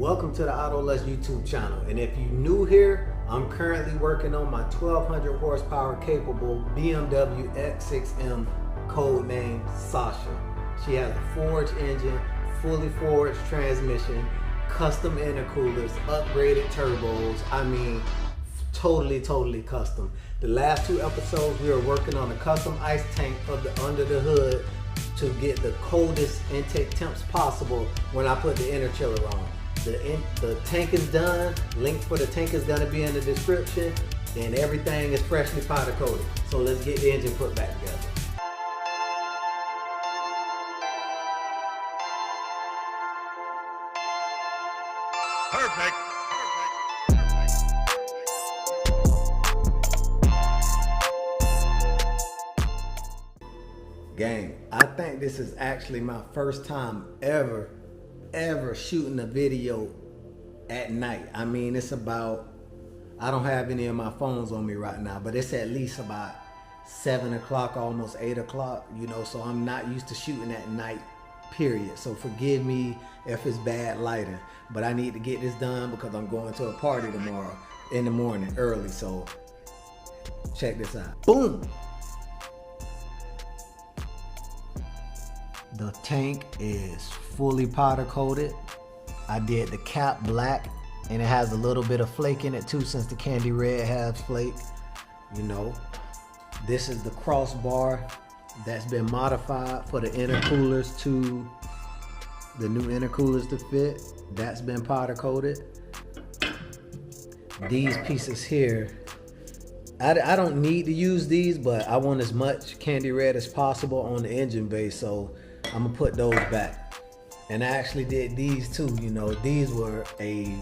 Welcome to the AutoLust YouTube channel, and if you're new here, I'm currently working on my 1200 horsepower capable BMW X6M, codenamed Sasha. She has a forged engine, fully forged transmission, custom intercoolers, upgraded turbos. I mean, totally custom. The last two episodes we were working on a custom ice tank of the under the hood to get the coldest intake temps possible when I put the inner chiller on. The tank is done. Link for the tank is gonna be in the description, and everything is freshly powder coated. So let's get the engine put back together. Perfect. Gang, I think this is actually my first time ever shooting a video at night. I mean, it's about, I don't have any of my phones on me right now, but it's at least about 7 o'clock, almost 8 o'clock, you know, so I'm not used to shooting at night, period. So forgive me if it's bad lighting, but I need to get this done because I'm going to a party tomorrow in the morning early. So check this out. Boom. The tank is fully powder coated. I did the cap black, and it has a little bit of flake in it too, since the candy red has flake. You know, this is the crossbar that's been modified for the intercoolers to the new intercoolers to fit. That's been powder coated. These pieces here, I don't need to use these, but I want as much candy red as possible on the engine bay, so I'm gonna put those back. And I actually did these too, you know, these were a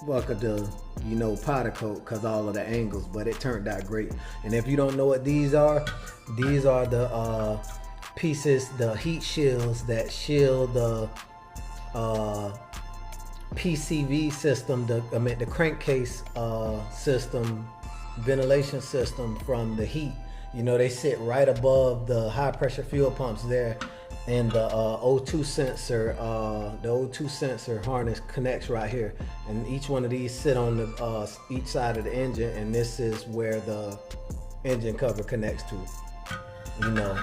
bucket of, you know, powder coat because all of the angles, but it turned out great. And if you don't know what these are the pieces, the heat shields that shield the PCV system, the crankcase system, ventilation system from the heat. You know, they sit right above the high pressure fuel pumps there, and the O2 sensor harness connects right here, and each one of these sit on the each side of the engine, and this is where the engine cover connects to, you know.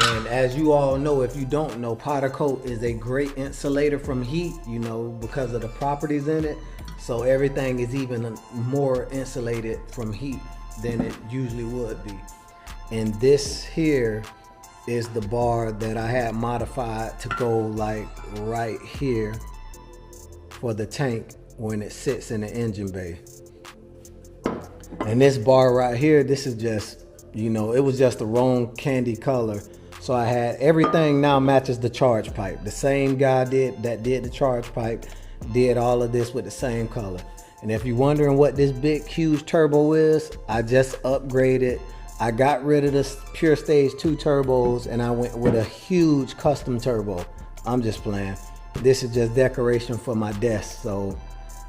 And as you all know, if you don't know, powder coat is a great insulator from heat, you know, because of the properties in it. So everything is even more insulated from heat than it usually would be. And this here is the bar that I had modified to go like right here for the tank when it sits in the engine bay. And this bar right here, this is just, you know, it was just the wrong candy color. So I had everything now matches the charge pipe. The same guy that did the charge pipe did all of this with the same color. And if you're wondering what this big huge turbo is, I just upgraded. I got rid of the pure stage 2 turbos and I went with a huge custom turbo. I'm just playing. This is just decoration for my desk. So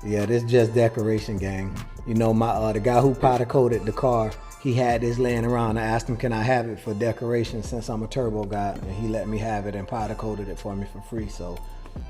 yeah, this is just decoration, gang. You know, my the guy who powder coated the car, he had this laying around. I asked him, can I have it for decoration since I'm a turbo guy? And he let me have it and powder coated it for me for free. So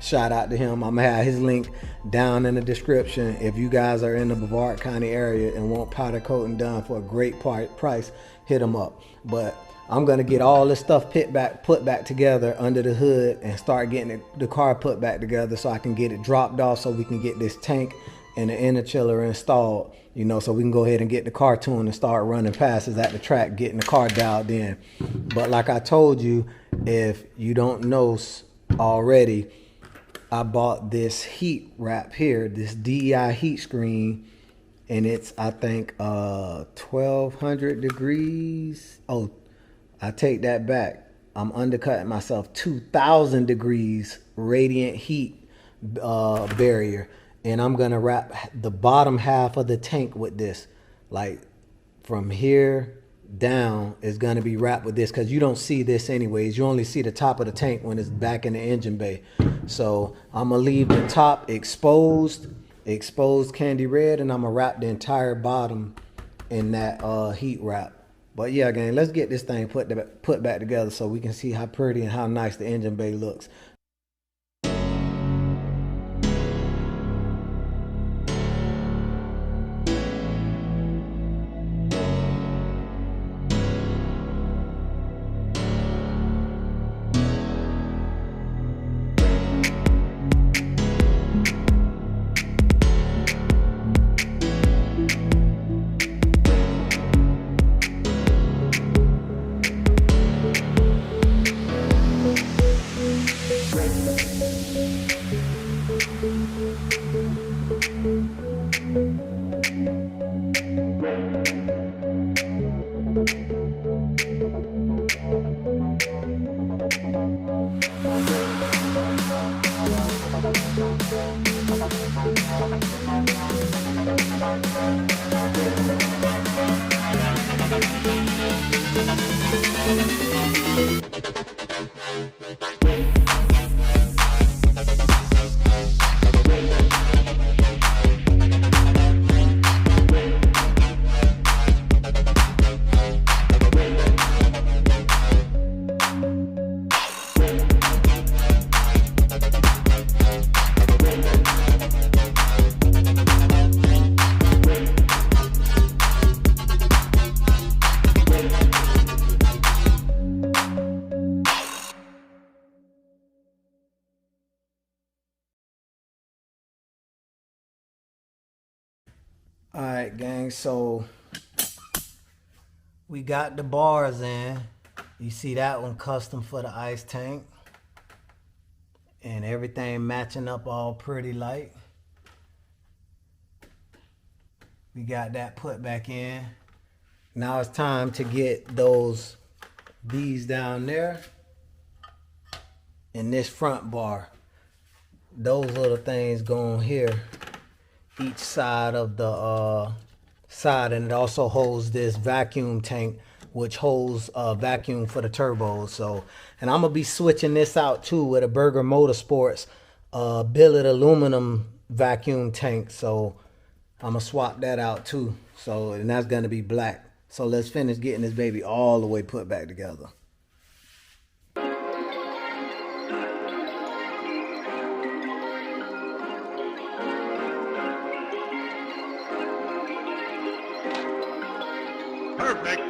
shout out to him. I'm gonna have his link down in the description. If you guys are in the Brevard County area and want powder coating done for a great price, hit him up. But I'm gonna get all this stuff put back together under the hood and start getting the car put back together so I can get it dropped off, so we can get this tank and the inner chiller installed, you know, so we can go ahead and get the car tuned and start running passes at the track, getting the car dialed in. But like I told you, if you don't know already, I bought this heat wrap here, this DEI heat screen, and it's, I think, 1200 degrees. Oh, I take that back. I'm undercutting myself. 2000 degrees radiant heat barrier. And I'm gonna wrap the bottom half of the tank with this. Like from here down is gonna be wrapped with this, because you don't see this anyways. You only see the top of the tank when it's back in the engine bay. So I'm gonna leave the top exposed candy red, and I'm gonna wrap the entire bottom in that heat wrap. But yeah, gang, let's get this thing put back together so we can see how pretty and how nice the engine bay looks. All right, gang, so we got the bars in. You see that one custom for the ice tank. And everything matching up all pretty light. We got that put back in. Now it's time to get these down there. And this front bar. Those little things go on here. Each side of the side, and it also holds this vacuum tank, which holds vacuum for the turbos. So, and I'm gonna be switching this out too with a Berger Motorsports billet aluminum vacuum tank. So I'm gonna swap that out too. So, and that's gonna be black. So let's finish getting this baby all the way put back together. Perfect.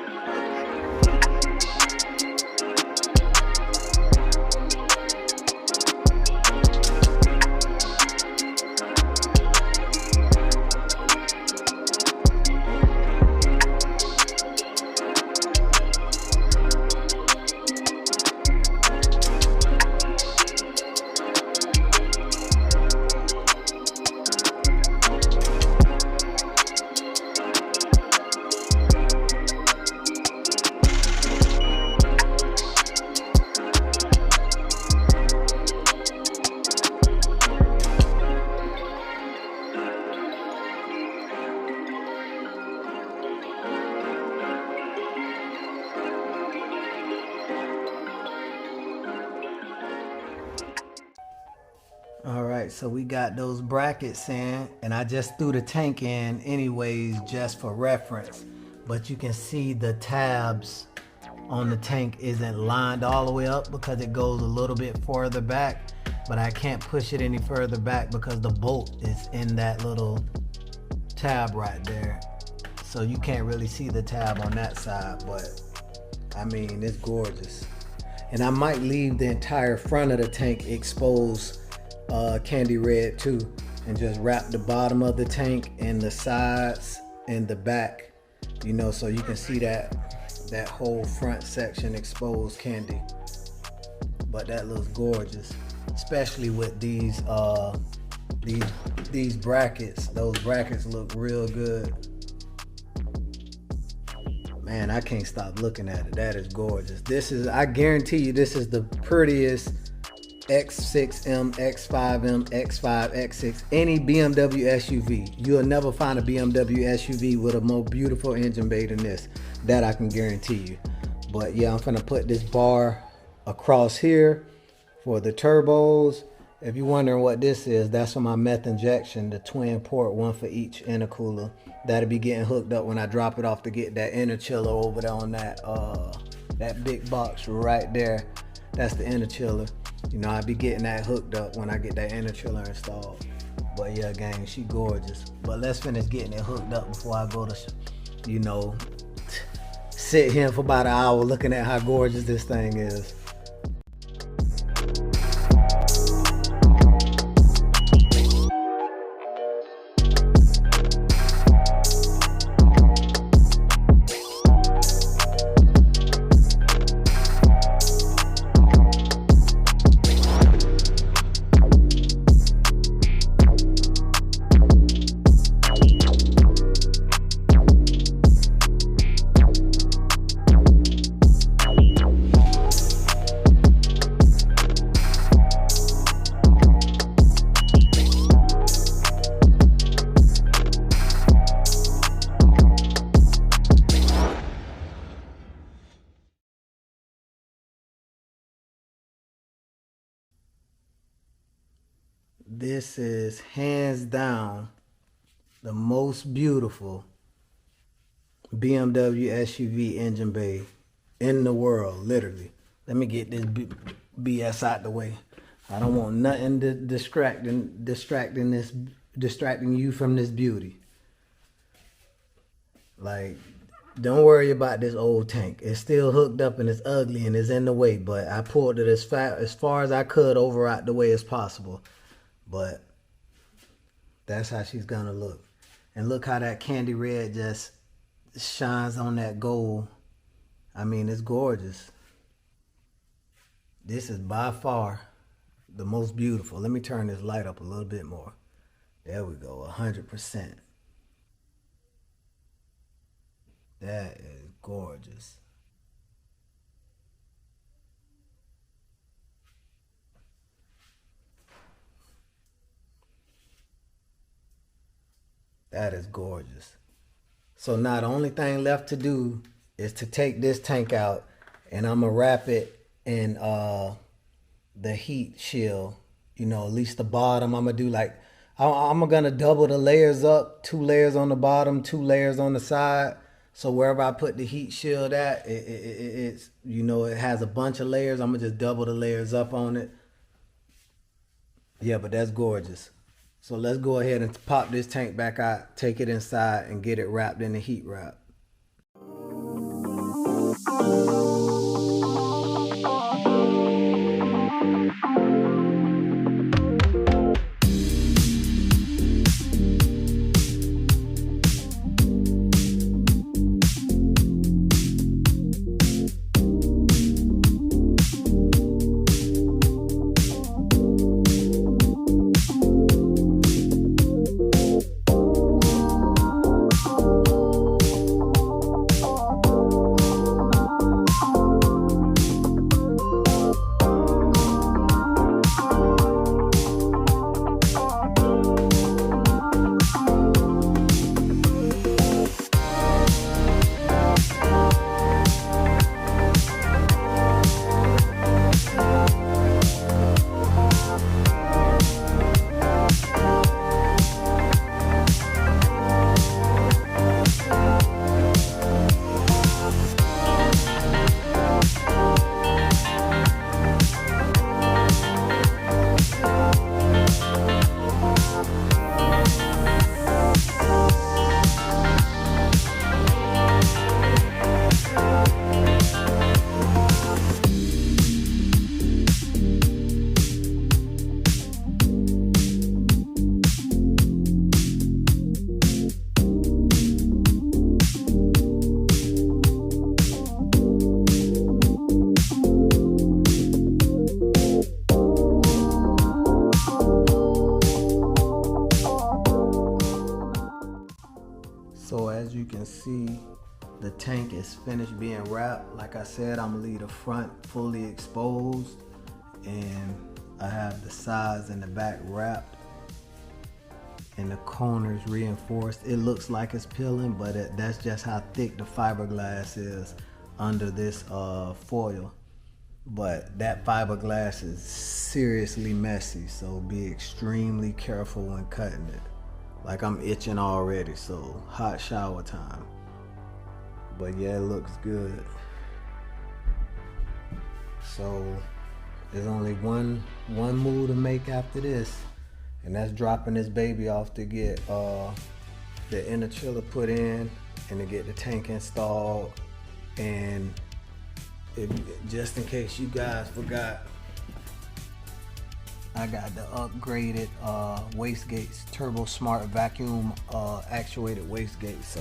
All right, so we got those brackets in, and I just threw the tank in anyways just for reference. But you can see the tabs on the tank isn't lined all the way up because it goes a little bit farther back, but I can't push it any further back because the bolt is in that little tab right there. So you can't really see the tab on that side, but I mean, it's gorgeous. And I might leave the entire front of the tank exposed candy red too, and just wrap the bottom of the tank and the sides and the back, you know, so you can see that whole front section exposed candy. But that looks gorgeous, especially with these brackets. Those brackets look real good. Man, I can't stop looking at it. That is gorgeous. This is, I guarantee you, this is the prettiest X6M, X5M, X5, X6, any BMW SUV. You'll never find a BMW SUV with a more beautiful engine bay than this. That I can guarantee you. But yeah, I'm gonna put this bar across here for the turbos. If you're wondering what this is, that's for my meth injection, the twin port, one for each intercooler. That'll be getting hooked up when I drop it off to get that inner chiller over there on that big box right there. That's the inner chiller. You know, I'll be getting that hooked up when I get that inner chiller installed. But yeah, gang, she gorgeous. But let's finish getting it hooked up before I go to, you know, sit here for about an hour looking at how gorgeous this thing is. This is hands down the most beautiful BMW SUV engine bay in the world, literally. Let me get this BS out the way. I don't want nothing to distracting you from this beauty. Like, don't worry about this old tank. It's still hooked up and it's ugly and it's in the way, but I pulled it as far as I could over out the way as possible. But that's how she's gonna look. And look how that candy red just shines on that gold. I mean, it's gorgeous. This is by far the most beautiful. Let me turn this light up a little bit more. There we go, 100%. That is gorgeous. That is gorgeous. So now the only thing left to do is to take this tank out, and I'm gonna wrap it in the heat shield. You know, at least the bottom. I'm gonna do like, I'm gonna double the layers up, 2 layers on the bottom, 2 layers on the side. So wherever I put the heat shield at, it's, you know, it has a bunch of layers. I'm gonna just double the layers up on it. Yeah, but that's gorgeous. So let's go ahead and pop this tank back out, take it inside, and get it wrapped in the heat wrap. So as you can see, the tank is finished being wrapped. Like I said, I'm gonna leave the front fully exposed, and I have the sides and the back wrapped, and the corners reinforced. It looks like it's peeling, but that's just how thick the fiberglass is under this foil. But that fiberglass is seriously messy, so be extremely careful when cutting it. Like, I'm itching already, so hot shower time. But yeah, it looks good. So there's only one move to make after this, and that's dropping this baby off to get the inner chiller put in and to get the tank installed. And just in case you guys forgot, I got the upgraded wastegates, Turbo Smart vacuum actuated wastegate. So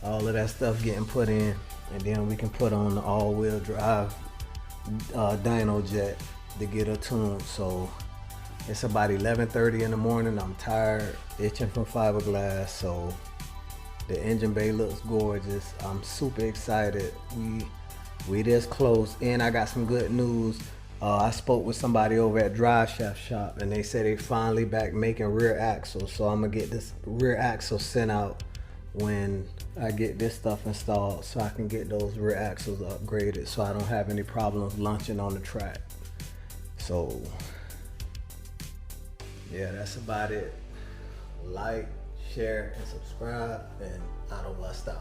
all of that stuff getting put in, and then we can put on the all-wheel drive dyno jet to get her tuned. So it's about 11:30 in the morning. I'm tired, itching from fiberglass. So the engine bay looks gorgeous. I'm super excited. We this close, and I got some good news. I spoke with somebody over at Drive Shaft Shop, and they said they finally back making rear axles. So I'm gonna get this rear axle sent out when I get this stuff installed, so I can get those rear axles upgraded, so I don't have any problems launching on the track. So Yeah, that's about it. Like, share, and subscribe, and I don't lust out.